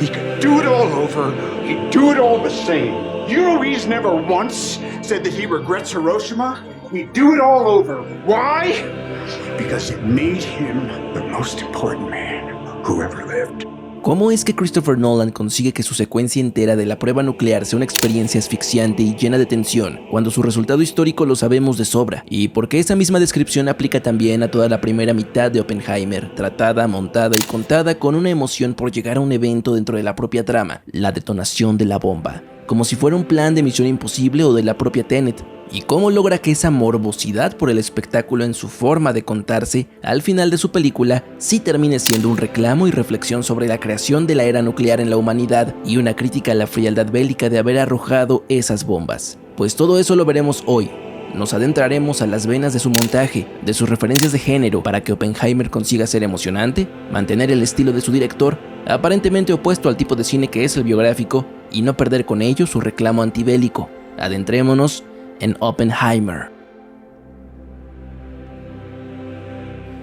He could do it all over. He'd do it all the same. You know he's never once said that he regrets Hiroshima? He'd do it all over. Why? Because it made him the most important man who ever lived. ¿Cómo es que Christopher Nolan consigue que su secuencia entera de la prueba nuclear sea una experiencia asfixiante y llena de tensión, cuando su resultado histórico lo sabemos de sobra? ¿Y por qué esa misma descripción aplica también a toda la primera mitad de Oppenheimer, tratada, montada y contada con una emoción por llegar a un evento dentro de la propia trama, la detonación de la bomba, como si fuera un plan de Misión Imposible o de la propia Tenet? ¿Y cómo logra que esa morbosidad por el espectáculo en su forma de contarse, al final de su película, sí termine siendo un reclamo y reflexión sobre la creación de la era nuclear en la humanidad y una crítica a la frialdad bélica de haber arrojado esas bombas? Pues todo eso lo veremos hoy. Nos adentraremos a las venas de su montaje, de sus referencias de género para que Oppenheimer consiga ser emocionante, mantener el estilo de su director, aparentemente opuesto al tipo de cine que es el biográfico, y no perder con ello su reclamo antibélico. Adentrémonos en Oppenheimer.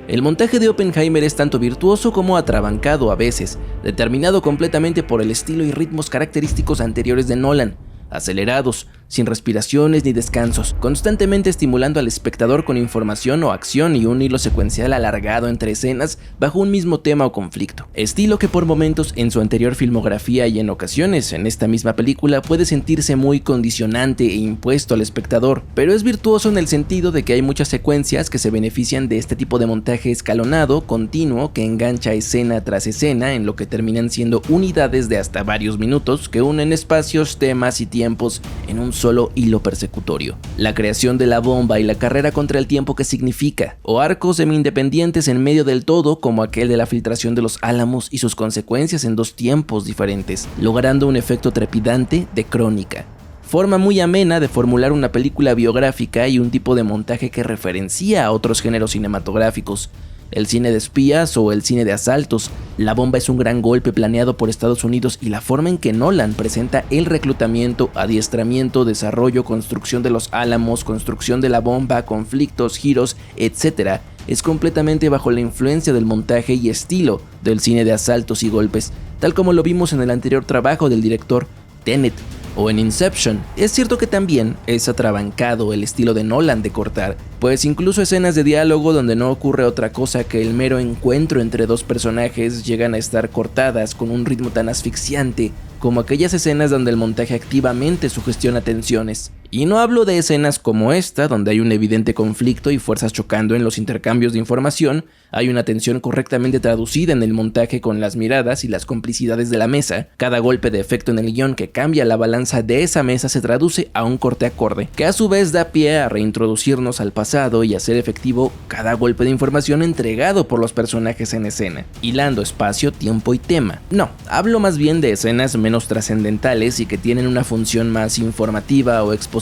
El montaje de Oppenheimer es tanto virtuoso como atrabancado a veces, determinado completamente por el estilo y ritmos característicos anteriores de Nolan, acelerados, sin respiraciones ni descansos, constantemente estimulando al espectador con información o acción y un hilo secuencial alargado entre escenas bajo un mismo tema o conflicto. Estilo que por momentos en su anterior filmografía y en ocasiones en esta misma película puede sentirse muy condicionante e impuesto al espectador, pero es virtuoso en el sentido de que hay muchas secuencias que se benefician de este tipo de montaje escalonado, continuo, que engancha escena tras escena en lo que terminan siendo unidades de hasta varios minutos que unen espacios, temas y tiempos en un solo hilo persecutorio. La creación de la bomba y la carrera contra el tiempo que significa, o arcos semi-independientes en medio del todo como aquel de la filtración de los Álamos y sus consecuencias en dos tiempos diferentes, logrando un efecto trepidante de crónica. Forma muy amena de formular una película biográfica y un tipo de montaje que referencia a otros géneros cinematográficos. El cine de espías o el cine de asaltos. La bomba es un gran golpe planeado por Estados Unidos y la forma en que Nolan presenta el reclutamiento, adiestramiento, desarrollo, construcción de los Álamos, construcción de la bomba, conflictos, giros, etc. es completamente bajo la influencia del montaje y estilo del cine de asaltos y golpes, tal como lo vimos en el anterior trabajo del director, Tenet, o en Inception. Es cierto que también es atrabancado el estilo de Nolan de cortar, pues incluso escenas de diálogo donde no ocurre otra cosa que el mero encuentro entre dos personajes llegan a estar cortadas con un ritmo tan asfixiante como aquellas escenas donde el montaje activamente sugestiona tensiones. Y no hablo de escenas como esta, donde hay un evidente conflicto y fuerzas chocando en los intercambios de información, hay una tensión correctamente traducida en el montaje con las miradas y las complicidades de la mesa. Cada golpe de efecto en el guión que cambia la balanza de esa mesa se traduce a un corte acorde, que a su vez da pie a reintroducirnos al pasado y hacer efectivo cada golpe de información entregado por los personajes en escena, hilando espacio, tiempo y tema. No, hablo más bien de escenas menos trascendentales y que tienen una función más informativa o expositiva,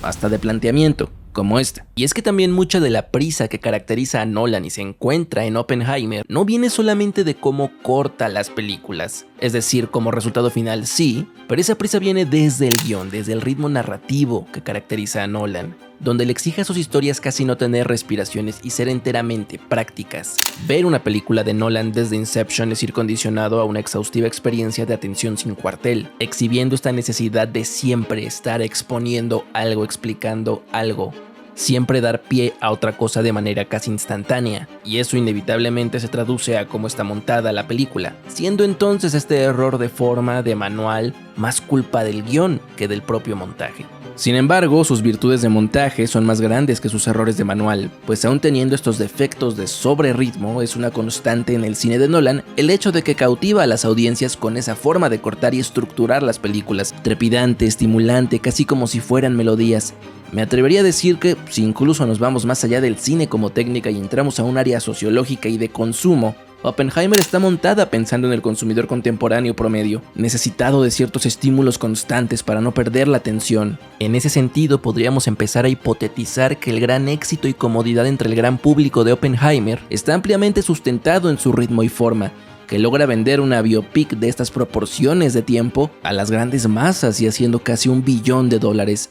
hasta de planteamiento, como esta. Y es que también mucha de la prisa que caracteriza a Nolan y se encuentra en Oppenheimer no viene solamente de cómo corta las películas, es decir, como resultado final sí, pero esa prisa viene desde el guión, desde el ritmo narrativo que caracteriza a Nolan, donde le exige a sus historias casi no tener respiraciones y ser enteramente prácticas. Ver una película de Nolan desde Inception es ir condicionado a una exhaustiva experiencia de atención sin cuartel, exhibiendo esta necesidad de siempre estar exponiendo algo, explicando algo, siempre dar pie a otra cosa de manera casi instantánea, y eso inevitablemente se traduce a cómo está montada la película, siendo entonces este error de forma, de manual, más culpa del guión que del propio montaje. Sin embargo, sus virtudes de montaje son más grandes que sus errores de manual, pues aún teniendo estos defectos de sobreritmo, es una constante en el cine de Nolan el hecho de que cautiva a las audiencias con esa forma de cortar y estructurar las películas, trepidante, estimulante, casi como si fueran melodías. Me atrevería a decir que, si incluso nos vamos más allá del cine como técnica y entramos a un área sociológica y de consumo, Oppenheimer está montada pensando en el consumidor contemporáneo promedio, necesitado de ciertos estímulos constantes para no perder la atención. En ese sentido, podríamos empezar a hipotetizar que el gran éxito y comodidad entre el gran público de Oppenheimer está ampliamente sustentado en su ritmo y forma, que logra vender una biopic de estas proporciones de tiempo a las grandes masas y haciendo casi $1 billón,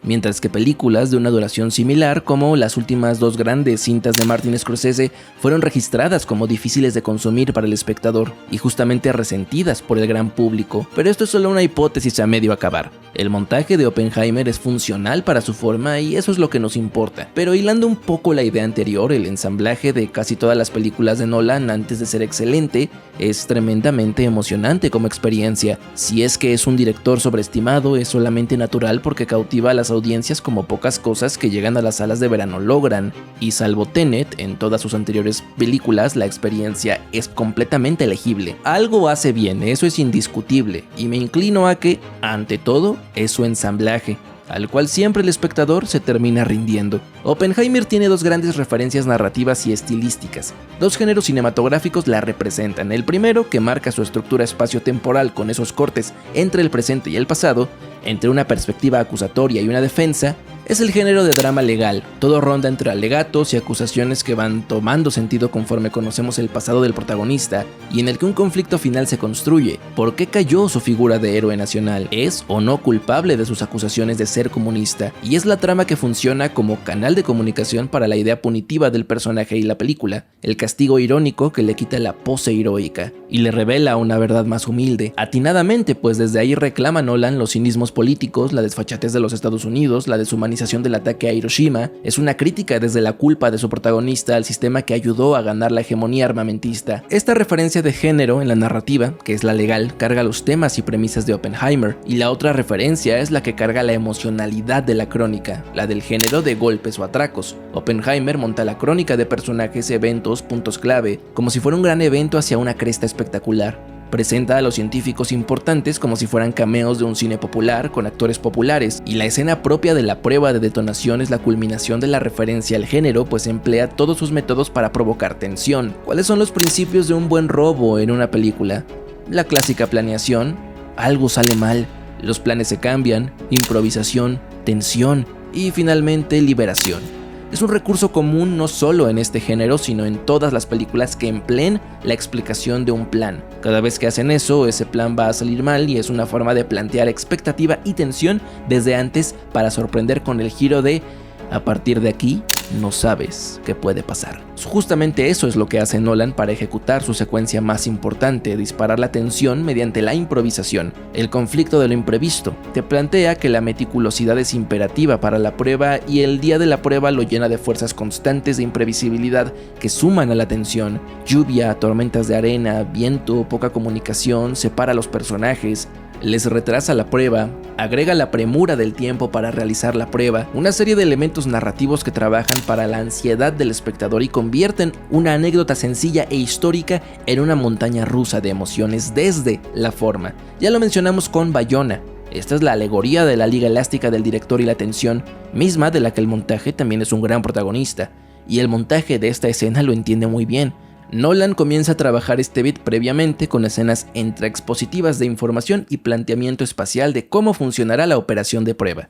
mientras que películas de una duración similar, como las últimas 2 grandes cintas de Martin Scorsese, fueron registradas como difíciles de consumir para el espectador y justamente resentidas por el gran público. Pero esto es solo una hipótesis a medio acabar. El montaje de Oppenheimer es funcional para su forma y eso es lo que nos importa. Pero hilando un poco la idea anterior, el ensamblaje de casi todas las películas de Nolan, antes de ser excelente, es tremendamente emocionante como experiencia. Si es que es un director sobreestimado, es solamente natural porque cautiva a las audiencias como pocas cosas que llegan a las salas de verano logran. Y salvo Tenet, en todas sus anteriores películas, la experiencia es completamente legible. Algo hace bien, eso es indiscutible, y me inclino a que, ante todo, es su ensamblaje, al cual siempre el espectador se termina rindiendo. Oppenheimer tiene 2 grandes referencias narrativas y estilísticas. 2 géneros cinematográficos la representan. El primero, que marca su estructura espacio-temporal con esos cortes entre el presente y el pasado, entre una perspectiva acusatoria y una defensa, es el género de drama legal. Todo ronda entre alegatos y acusaciones que van tomando sentido conforme conocemos el pasado del protagonista y en el que un conflicto final se construye. ¿Por qué cayó su figura de héroe nacional? ¿Es o no culpable de sus acusaciones de ser comunista? Y es la trama que funciona como canal de comunicación para la idea punitiva del personaje y la película, el castigo irónico que le quita la pose heroica y le revela una verdad más humilde, atinadamente, pues desde ahí reclama Nolan los cinismos políticos, la desfachatez de los Estados Unidos, la deshumanización del ataque a Hiroshima. Es una crítica desde la culpa de su protagonista al sistema que ayudó a ganar la hegemonía armamentista. Esta referencia de género en la narrativa, que es la legal, carga los temas y premisas de Oppenheimer, y la otra referencia es la que carga la emocionalidad de la crónica, la del género de golpes o atracos. Oppenheimer monta la crónica de personajes, eventos, puntos clave, como si fuera un gran evento hacia una cresta espectacular. Presenta a los científicos importantes como si fueran cameos de un cine popular con actores populares, y la escena propia de la prueba de detonación es la culminación de la referencia al género, pues emplea todos sus métodos para provocar tensión. ¿Cuáles son los principios de un buen robo en una película? La clásica planeación, algo sale mal, los planes se cambian, improvisación, tensión y finalmente liberación. Es un recurso común no solo en este género, sino en todas las películas que empleen la explicación de un plan. Cada vez que hacen eso, ese plan va a salir mal y es una forma de plantear expectativa y tensión desde antes para sorprender con el giro de a partir de aquí no sabes qué puede pasar. Justamente eso es lo que hace Nolan para ejecutar su secuencia más importante, disparar la tensión mediante la improvisación. El conflicto de lo imprevisto te plantea que la meticulosidad es imperativa para la prueba y el día de la prueba lo llena de fuerzas constantes de imprevisibilidad que suman a la tensión. Lluvia, tormentas de arena, viento, poca comunicación, separa a los personajes, les retrasa la prueba, agrega la premura del tiempo para realizar la prueba, una serie de elementos narrativos que trabajan para la ansiedad del espectador y convierten una anécdota sencilla e histórica en una montaña rusa de emociones desde la forma. Ya lo mencionamos con Bayona. Esta es la alegoría de la liga elástica del director y la tensión, misma de la que el montaje también es un gran protagonista, y el montaje de esta escena lo entiende muy bien. Nolan comienza a trabajar este beat previamente con escenas expositivas de información y planteamiento espacial de cómo funcionará la operación de prueba,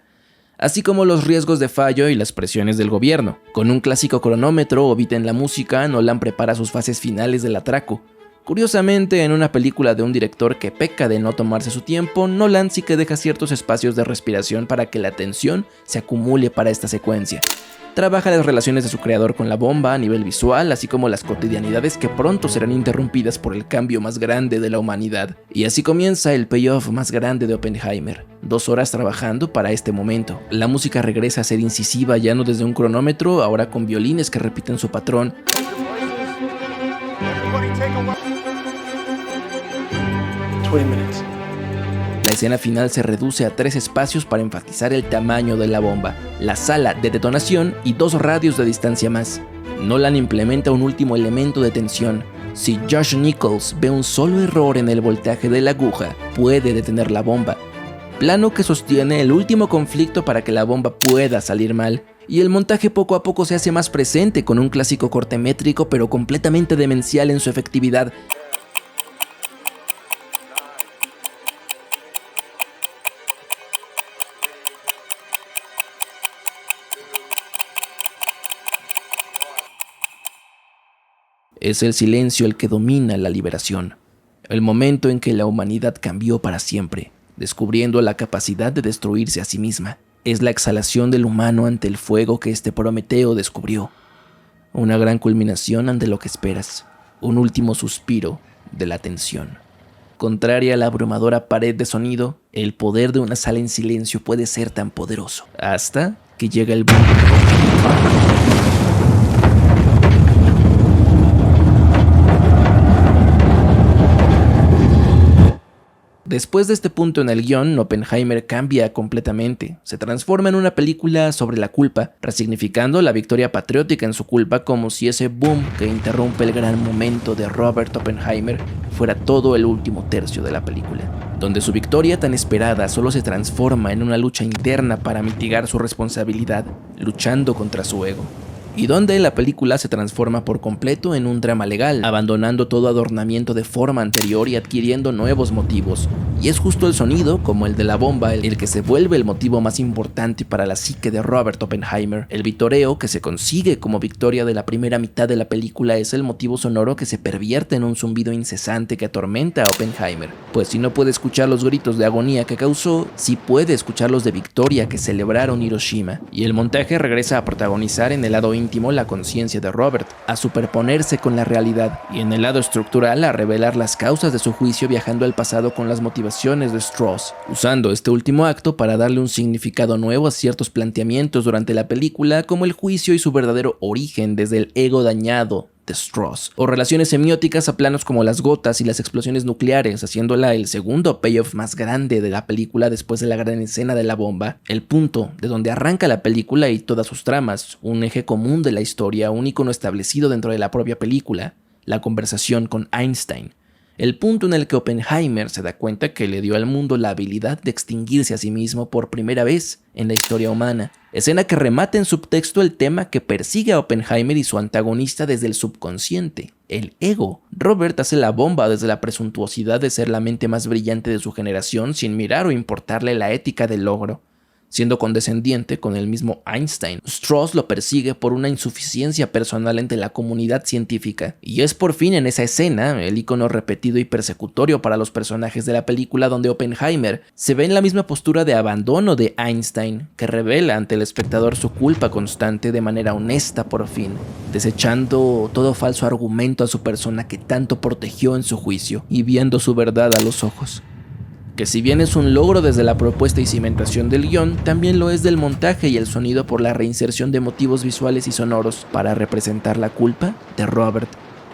así como los riesgos de fallo y las presiones del gobierno. Con un clásico cronómetro o beat en la música, Nolan prepara sus fases finales del atraco. Curiosamente, en una película de un director que peca de no tomarse su tiempo, Nolan sí que deja ciertos espacios de respiración para que la tensión se acumule para esta secuencia. Trabaja las relaciones de su creador con la bomba a nivel visual, así como las cotidianidades que pronto serán interrumpidas por el cambio más grande de la humanidad. Y así comienza el payoff más grande de Oppenheimer. 2 horas trabajando para este momento. La música regresa a ser incisiva, ya no desde un cronómetro, ahora con violines que repiten su patrón. La escena final se reduce a 3 espacios para enfatizar el tamaño de la bomba, la sala de detonación y 2 radios de distancia más. Nolan implementa un último elemento de tensión. Si Josh Nichols ve un solo error en el voltaje de la aguja, puede detener la bomba. Plano que sostiene el último conflicto para que la bomba pueda salir mal. Y el montaje poco a poco se hace más presente con un clásico corte métrico pero completamente demencial en su efectividad. Es el silencio el que domina la liberación. el momento en que la humanidad cambió para siempre, descubriendo la capacidad de destruirse a sí misma. Es la exhalación del humano ante el fuego que este Prometeo descubrió. Una gran culminación ante lo que esperas, un último suspiro de la tensión. Contraria a la abrumadora pared de sonido, el poder de una sala en silencio puede ser tan poderoso, hasta que llega el boom. Después de este punto en el guión, Oppenheimer cambia completamente. Se transforma en una película sobre la culpa, resignificando la victoria patriótica en su culpa como si ese boom que interrumpe el gran momento de Robert Oppenheimer fuera todo el último tercio de la película, donde su victoria tan esperada solo se transforma en una lucha interna para mitigar su responsabilidad, luchando contra su ego. Y donde la película se transforma por completo en un drama legal, abandonando todo adornamiento de forma anterior y adquiriendo nuevos motivos. Y es justo el sonido, como el de la bomba, el que se vuelve el motivo más importante para la psique de Robert Oppenheimer. El vitoreo que se consigue como victoria de la primera mitad de la película es el motivo sonoro que se pervierte en un zumbido incesante que atormenta a Oppenheimer. Pues si no puede escuchar los gritos de agonía que causó, sí puede escuchar los de victoria que celebraron Hiroshima. Y el montaje regresa a protagonizar en el lado íntimo la conciencia de Robert, a superponerse con la realidad, y en el lado estructural a revelar las causas de su juicio viajando al pasado con las motivaciones de Strauss, usando este último acto para darle un significado nuevo a ciertos planteamientos durante la película, como el juicio y su verdadero origen desde el ego dañado de Strauss, o relaciones semióticas a planos como las gotas y las explosiones nucleares, haciéndola el segundo payoff más grande de la película después de la gran escena de la bomba, el punto de donde arranca la película y todas sus tramas, un eje común de la historia, un icono establecido dentro de la propia película, la conversación con Einstein. El punto en el que Oppenheimer se da cuenta que le dio al mundo la habilidad de extinguirse a sí mismo por primera vez en la historia humana. Escena que remata en subtexto el tema que persigue a Oppenheimer y su antagonista desde el subconsciente, el ego. Robert hace la bomba desde la presuntuosidad de ser la mente más brillante de su generación sin mirar o importarle la ética del logro. Siendo condescendiente con el mismo Einstein, Strauss lo persigue por una insuficiencia personal entre la comunidad científica. Y es por fin en esa escena, el icono repetido y persecutorio para los personajes de la película, donde Oppenheimer se ve en la misma postura de abandono de Einstein, que revela ante el espectador su culpa constante de manera honesta por fin, desechando todo falso argumento a su persona que tanto protegió en su juicio y viendo su verdad a los ojos. Que si bien es un logro desde la propuesta y cimentación del guión, también lo es del montaje y el sonido por la reinserción de motivos visuales y sonoros para representar la culpa de Robert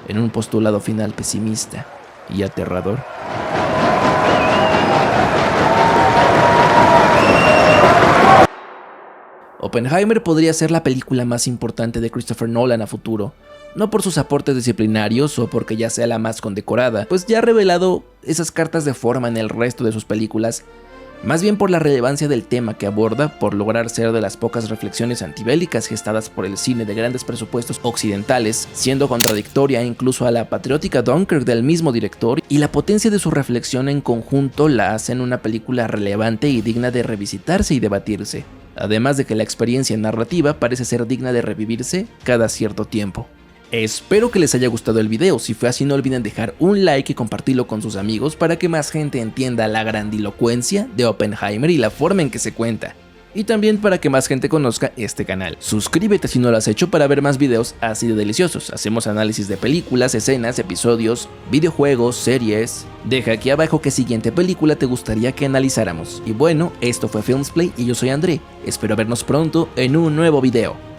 en un postulado final pesimista y aterrador. Oppenheimer podría ser la película más importante de Christopher Nolan a futuro, no por sus aportes disciplinarios o porque ya sea la más condecorada, pues ya ha revelado esas cartas de forma en el resto de sus películas, más bien por la relevancia del tema que aborda, por lograr ser de las pocas reflexiones antibélicas gestadas por el cine de grandes presupuestos occidentales, siendo contradictoria incluso a la patriótica Dunkirk del mismo director, y la potencia de su reflexión en conjunto la hacen una película relevante y digna de revisitarse y debatirse, además de que la experiencia narrativa parece ser digna de revivirse cada cierto tiempo. Espero que les haya gustado el video, si fue así no olviden dejar un like y compartirlo con sus amigos para que más gente entienda la grandilocuencia de Oppenheimer y la forma en que se cuenta. Y también para que más gente conozca este canal. Suscríbete si no lo has hecho para ver más videos así de deliciosos. Hacemos análisis de películas, escenas, episodios, videojuegos, series. Deja aquí abajo qué siguiente película te gustaría que analizáramos. Y bueno, esto fue Filmsplay y yo soy André. Espero vernos pronto en un nuevo video.